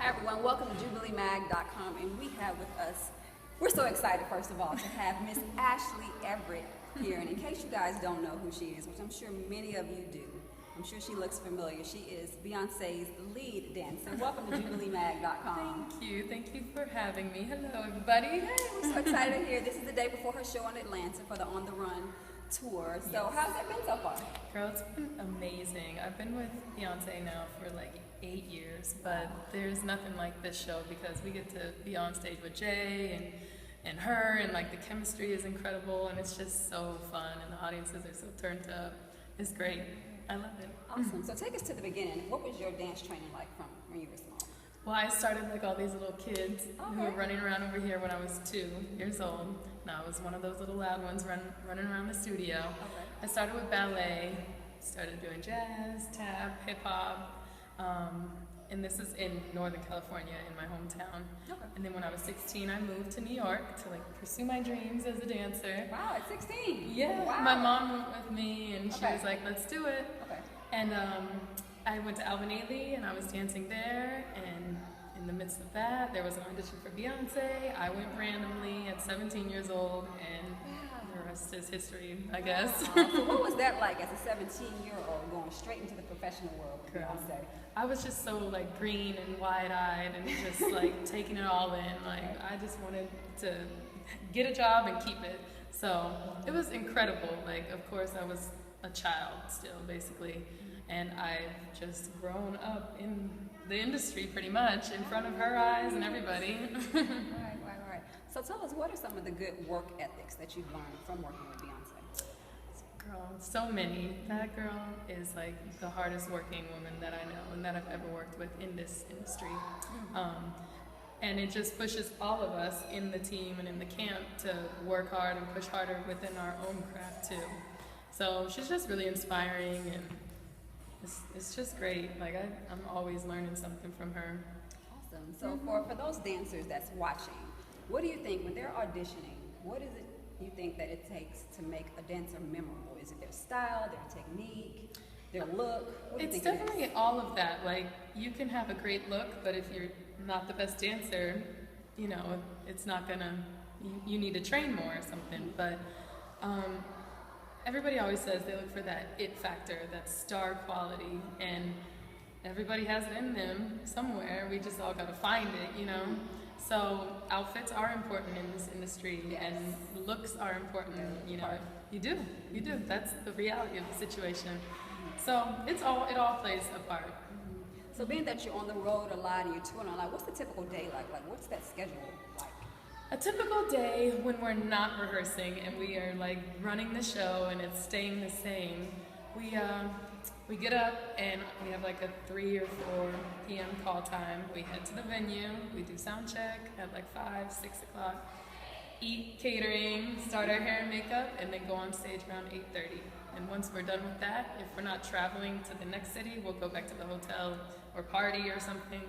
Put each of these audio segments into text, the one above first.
Hi everyone, welcome to JubileeMag.com, and we have with us, we're so excited first of all to have Miss Ashley Everett here, and in case you guys don't know who she is, which I'm sure many of you do, I'm sure she looks familiar, she is Beyonce's lead dancer. Welcome to JubileeMag.com. Thank you for having me. Hello everybody. Hey, we're so excited here. This is the day before her show in Atlanta for the On the Run tour. So Yes. how's it been so far? Girl, it's been amazing. I've been with Beyonce now for like 8 years, but there's nothing like this show because we get to be on stage with Jay and her, and like the chemistry is incredible, and it's just so fun, and the audiences are so turned up. It's great. I love it. Awesome. So take us to the beginning. What was your dance training like from when you were small? Well, I started like all these little kids who were running around over here when I was 2 years old. Now I was one of those little loud ones running around the studio. Okay. I started with ballet, started doing jazz, tap, hip hop, and this is in Northern California in my hometown. Okay. And then when I was 16, I moved to New York to like pursue my dreams as a dancer. Wow, at 16? Yeah, Wow. my mom went with me, and she Okay. was like, "Let's do it." Okay. And I went to Alvin Ailey, and I was dancing there, and in the midst of that, there was an audition for Beyonce. I went randomly at 17 years old, and the rest is history, I guess. So what was that like as a 17-year-old going straight into the professional world with Girl. Beyonce? I was just so like green and wide-eyed and just like taking it all in. Like I just wanted to get a job and keep it. So it was incredible. Like of course I was a child still basically, and I've just grown up in the industry pretty much in front of her eyes and everybody. Right. So tell us, what are some of the good work ethics that you've learned from working with Beyonce? Girl, so many. That girl is like the hardest working woman that I know and that I've ever worked with in this industry. And it just pushes all of us in the team and in the camp to work hard and push harder within our own craft too. So she's just really inspiring, and it's just great. Like I'm always learning something from her. Awesome. So for those dancers that's watching, what do you think when they're auditioning, what is it you think that it takes to make a dancer memorable? Is it their style, their technique, their look? What do you It's think definitely all of that. Like you can have a great look, but if you're not the best dancer, you know, it's not gonna, you need to train more or something. But everybody always says they look for that it factor, that star quality, and everybody has it in them somewhere. We just all gotta find it, you know? So outfits are important in this industry, and looks are important, you know? You do. That's the reality of the situation. So it all plays a part. So being that you're on the road a lot and you're touring a lot, what's the typical day like? Like what's that schedule like? A typical day when we're not rehearsing and we are like running the show and it's staying the same, we get up and we have like a 3 or 4 p.m. call time. We head to the venue, we do sound check at like 5, 6 o'clock, eat catering, start our hair and makeup, and then go on stage around 8:30. And once we're done with that, if we're not traveling to the next city, we'll go back to the hotel or party or something.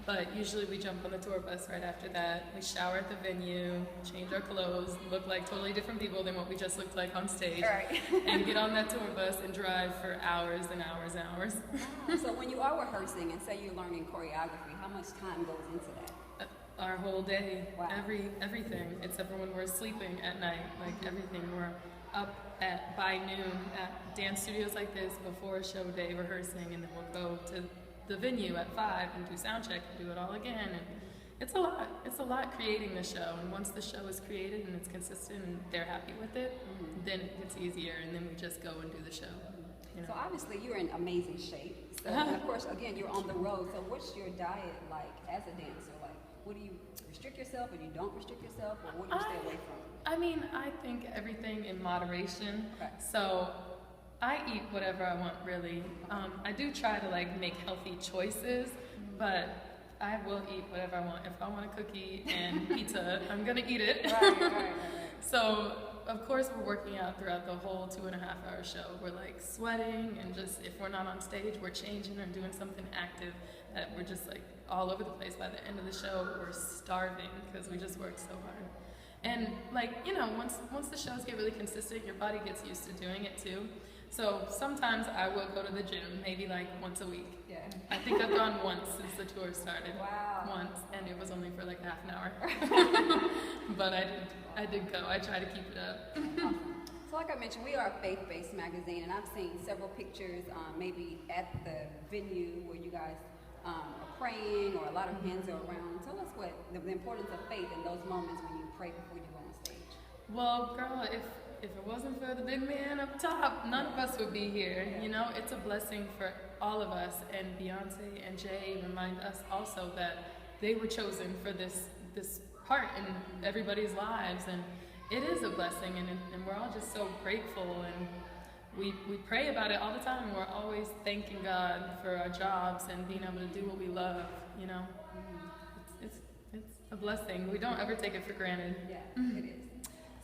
But usually we jump on the tour bus right after that. We shower at the venue, change our clothes, look like totally different people than what we just looked like on stage, Right. and get on that tour bus and drive for hours and hours and hours. So when you are rehearsing and say you're learning choreography, how much time goes into that? Our whole day, Wow. everything, except for when we're sleeping at night, like everything. We're up by noon at dance studios like this before a show day rehearsing, and then we'll go to the venue at 5 and do sound check and do it all again. And it's a lot creating the show, and once the show is created and it's consistent and they're happy with it, then it gets easier, and then we just go and do the show. You know? So obviously you're in amazing shape. So and of course, again, you're on the road. So what's your diet like as a dancer? Like, what do you restrict yourself, or you don't restrict yourself, or what do you stay away from? I mean, I think everything in moderation. Okay. So I eat whatever I want, really. I do try to like make healthy choices, but I will eat whatever I want. If I want a cookie and pizza, I'm gonna eat it. Right. So of course we're working out throughout the whole 2.5-hour show. We're like sweating, and just if we're not on stage, we're changing or doing something active that we're just like all over the place. By the end of the show, we're starving because we just worked so hard. And like, you know, once the shows get really consistent, your body gets used to doing it too. So sometimes I will go to the gym, maybe like once a week. Yeah. I think I've gone once since the tour started. Wow. Once, and it was only for like half an hour. But I did go. I try to keep it up. Awesome. So like I mentioned, we are a faith-based magazine, and I've seen several pictures, maybe at the venue where you guys are praying, or a lot of hands are around. Tell us what the importance of faith in those moments when you pray before you go on stage. Well, girl, if it wasn't for the big man up top, none of us would be here. You know, it's a blessing for all of us, and Beyonce and Jay remind us also that they were chosen for this part in everybody's lives, and it is a blessing, and we're all just so grateful, and we pray about it all the time. We're always thanking God for our jobs and being able to do what we love, you know. It's a blessing. We don't ever take it for granted. Yeah, it is.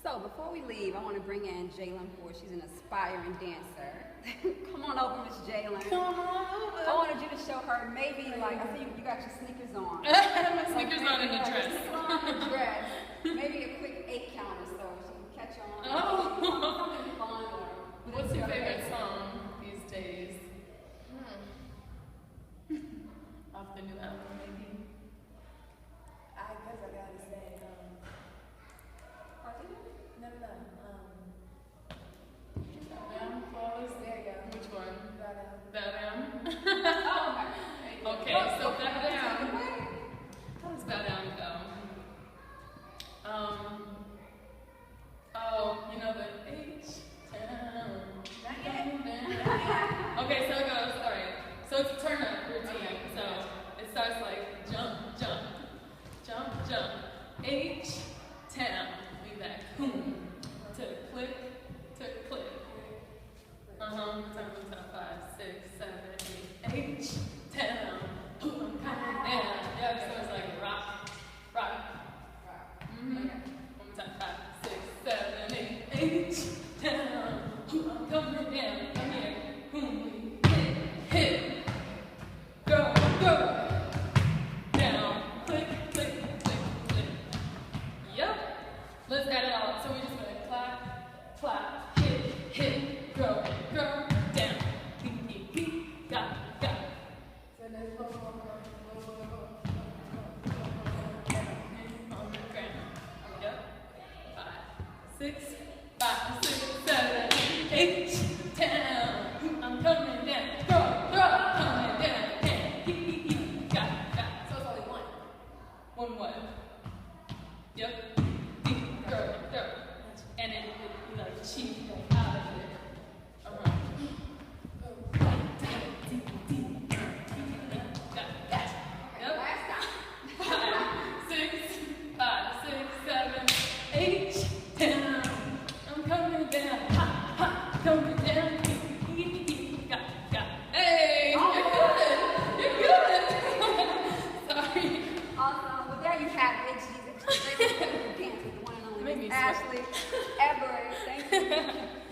So before we leave, I want to bring in Jalen Ford. She's an aspiring dancer. Come on over, Miss Jalen. Come on over. I wanted you to show her maybe, like, I think you got your sneakers on. I have my sneakers on in the dress. The dress. Maybe a quick 8 count or so she can catch on. Something fun. What's your favorite song these days? Off the new album, maybe? I guess I gotta say, no. Down, Flawless? There you go. Which one? That, Bow Down? Oh, Okay, so Bow Down. How does Bow Down go? Oh, you know the H-Town. Okay, so it goes, alright. So it's a turn up routine. So it starts like jump, jump, jump, jump. H-Town. Leave that. Boom. To click, to click. Time 5, 6, 7, 8. H-Town. I'm coming down. Yeah, so it's like rock, rock. Mm-hmm. One more time. 5, 6, 7, 8. H-Town. I'm coming down. Come here. Boom. Hit. Go, go. Down. Click, click, click, click. Yep. Let's add it all up. So we're just gonna clap, clap, hit, go, go, down. Beep, beep, beep. Got. so there's one more. On the ground. Yep. 5, 6, 5, 6, 7, 8. Down. I'm coming down. Go, coming down. Got. So it's only one. One what? Yep. Go. And it like cheap out of it. Yep. Last time. 5, 6, 5, 6, 7, 8. Down. I'm coming down. Ha, coming down. Got. Hey! You're good. Sorry. Awesome. Well, there you have it. She's dancing with the one and only Made me Miss Ashley Everett. Thank you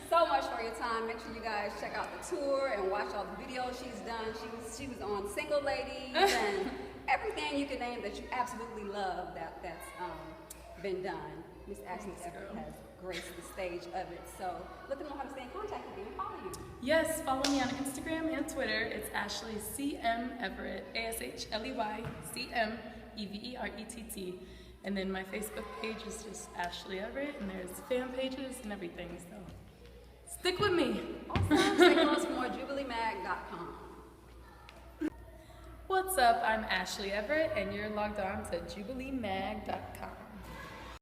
so much for your time. Make sure you guys check out the tour and watch all the videos she's done. She was on Single Ladies and everything you can name that you absolutely love that's been done. Miss Ashley Everett has graced the stage of it. So let them know how to stay in contact with you and follow you. Yes, follow me on Instagram and Twitter. It's Ashley CM Everett, ASHLEY CM EVERETT. And then my Facebook page is just Ashley Everett, and there's fan pages and everything. So stick with me. Also, check us more JubileeMag.com. What's up? I'm Ashley Everett, and you're logged on to JubileeMag.com.